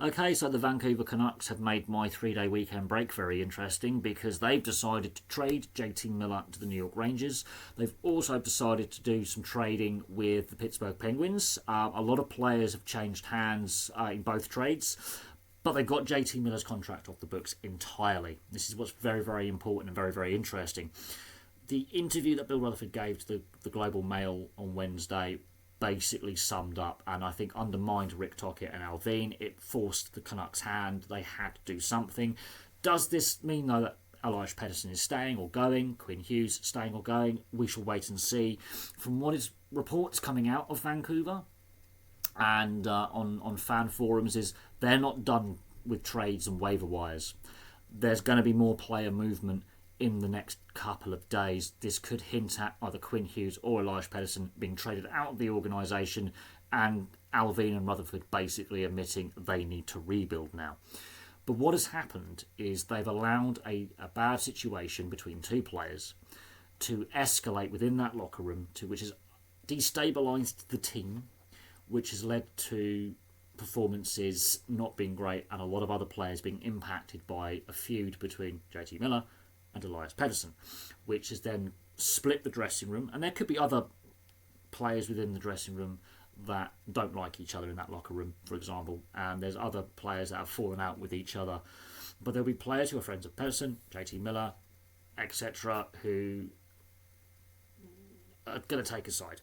Okay, so the Vancouver Canucks have made my 3-day weekend break very interesting because they've decided to trade JT Miller to the New York Rangers. They've also decided to do some trading with the Pittsburgh Penguins. A lot of players have changed hands in both trades, but they've got JT Miller's contract off the books entirely. This is what's very, very important and very, very interesting. The interview that Bill Rutherford gave to the Global Mail on Wednesday basically summed up and I think undermined Rick Tocchet and Alvin. It forced the Canucks' hand. They had to do something. Does this mean, though, that Elias Pettersson is staying or going? Quinn Hughes staying or going? We shall wait and see. From what is reports coming out of Vancouver and on fan forums is they're not done with trades and waiver wires. There's going to be more player movement in the next couple of days. This could hint at either Quinn Hughes or Elias Pettersson being traded out of the organisation and Alvin and Rutherford basically admitting they need to rebuild now. But what has happened is they've allowed a bad situation between two players to escalate within that locker room, which has destabilised the team, which has led to performances not being great and a lot of other players being impacted by a feud between JT Miller and Elias Pettersson, which has then split the dressing room. And there could be other players within the dressing room that don't like each other in that locker room, for example. And there's other players that have fallen out with each other. But there'll be players who are friends of Pettersson, JT Miller, etc., who are going to take a side.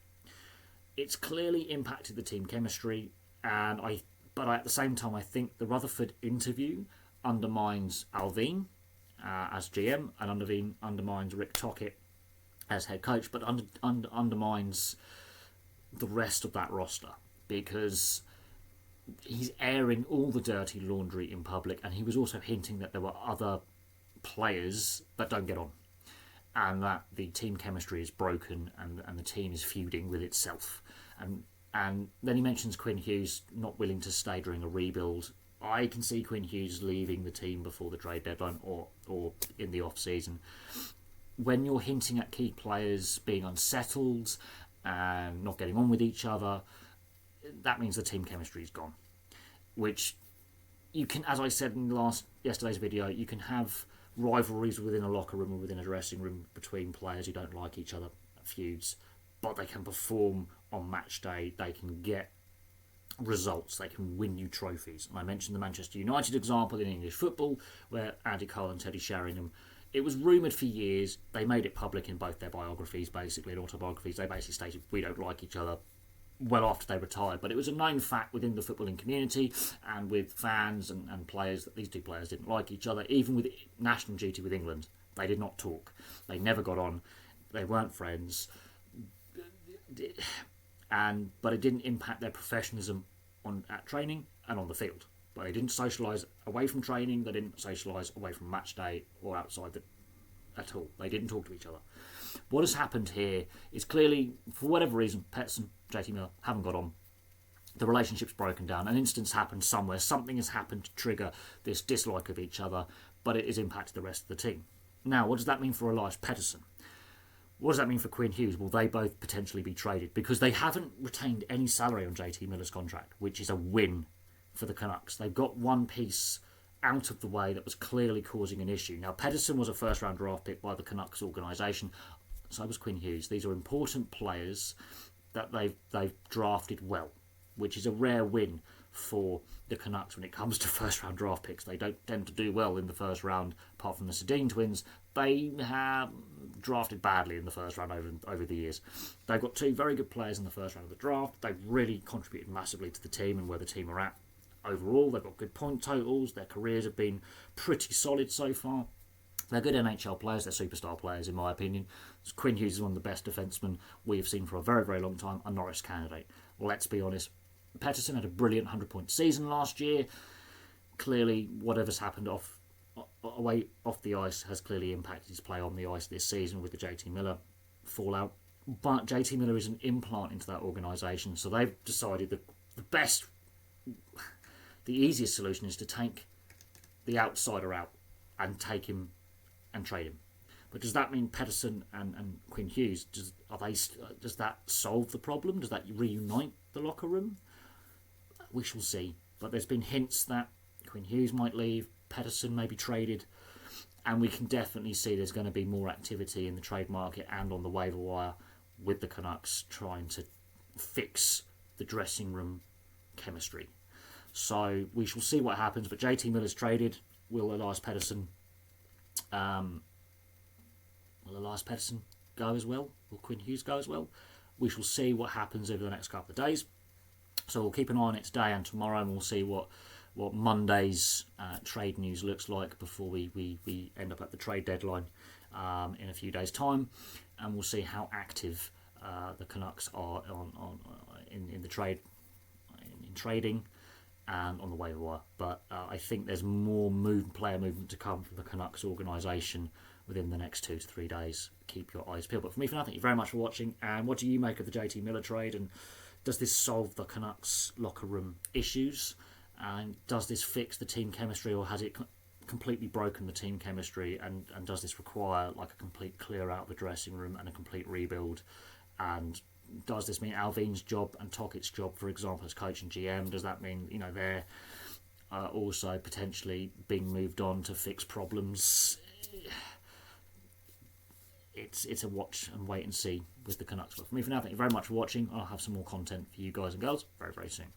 It's clearly impacted the team chemistry, but at the same time, I think the Rutherford interview undermines Alvin as GM and undermines Rick Tocchet as head coach, but undermines the rest of that roster because he's airing all the dirty laundry in public, and he was also hinting that there were other players that don't get on and that the team chemistry is broken and the team is feuding with itself. And then he mentions Quinn Hughes not willing to stay during a rebuild. I can see Quinn Hughes leaving the team before the trade deadline or in the off-season. When you're hinting at key players being unsettled and not getting on with each other, that means the team chemistry is gone. Which you can, as I said in yesterday's video, you can have rivalries within a locker room or within a dressing room between players who don't like each other, feuds, but they can perform on match day. They can get results, they can win you trophies. And I mentioned the Manchester United example in English football where Andy Cole and Teddy Sheringham, it was rumoured for years, they made it public in both their biographies, basically, and autobiographies. They basically stated we don't like each other well after they retired, but it was a known fact within the footballing community and with fans and players that these two players didn't like each other. Even with national duty with England, they did not talk, they never got on, they weren't friends, but it didn't impact their professionalism at training and on the field. But they didn't socialise away from training, they didn't socialise away from match day or outside at all. They didn't talk to each other. What has happened here is clearly, for whatever reason, Pettersson, JT Miller haven't got on. The relationship's broken down. An instance happened somewhere. Something has happened to trigger this dislike of each other, but it has impacted the rest of the team. Now, what does that mean for Elias Pettersson? What does that mean for Quinn Hughes? Will they both potentially be traded? Because they haven't retained any salary on JT Miller's contract, which is a win for the Canucks. They've got one piece out of the way that was clearly causing an issue. Now, Pettersson was a first-round draft pick by the Canucks organisation. So was Quinn Hughes. These are important players that they've drafted well, which is a rare win for the Canucks when it comes to first-round draft picks. They don't tend to do well in the first round, apart from the Sedin twins. They have drafted badly in the first round over the years. They've got two very good players in the first round of the draft. They've really contributed massively to the team and where the team are at overall. They've got good point totals. Their careers have been pretty solid so far. They're good NHL players. They're superstar players, in my opinion. Quinn Hughes is one of the best defensemen we have seen for a very, very long time. A Norris candidate. Let's be honest. Pettersson had a brilliant 100-point season last year. Clearly, whatever's happened off the ice has clearly impacted his play on the ice this season with the JT Miller fallout. But JT Miller is an implant into that organisation, so they've decided that the easiest solution is to take the outsider out and take him and trade him. But does that mean Pettersson and Quinn Hughes, does that solve the problem? Does that reunite the locker room? We shall see. but there's been hints that Quinn Hughes might leave, Pettersson may be traded, and we can definitely see there's going to be more activity in the trade market and on the waiver wire with the Canucks trying to fix the dressing room chemistry. So we shall see what happens, but JT Miller's traded. Will Elias Pettersson go as well? Will Quinn Hughes go as well? We shall see what happens over the next couple of days. So we'll keep an eye on it today and tomorrow, and we'll see what Monday's trade news looks like before we end up at the trade deadline in a few days' time, and we'll see how active the Canucks are in the trade, in trading, and on the waiver wire. But I think there's more player movement to come from the Canucks organisation within the next 2 to 3 days. Keep your eyes peeled. But for me, for now, thank you very much for watching. And what do you make of the JT Miller trade? And does this solve the Canucks locker room issues? And does this fix the team chemistry, or has it completely broken the team chemistry? And does this require like a complete clear out of the dressing room and a complete rebuild? And does this mean Alvin's job and Tockett's job, for example, as coach and GM, does that mean they're also potentially being moved on to fix problems? It's a watch and wait and see with the Canucks. But for me, for now, thank you very much for watching. I'll have some more content for you guys and girls very, very soon.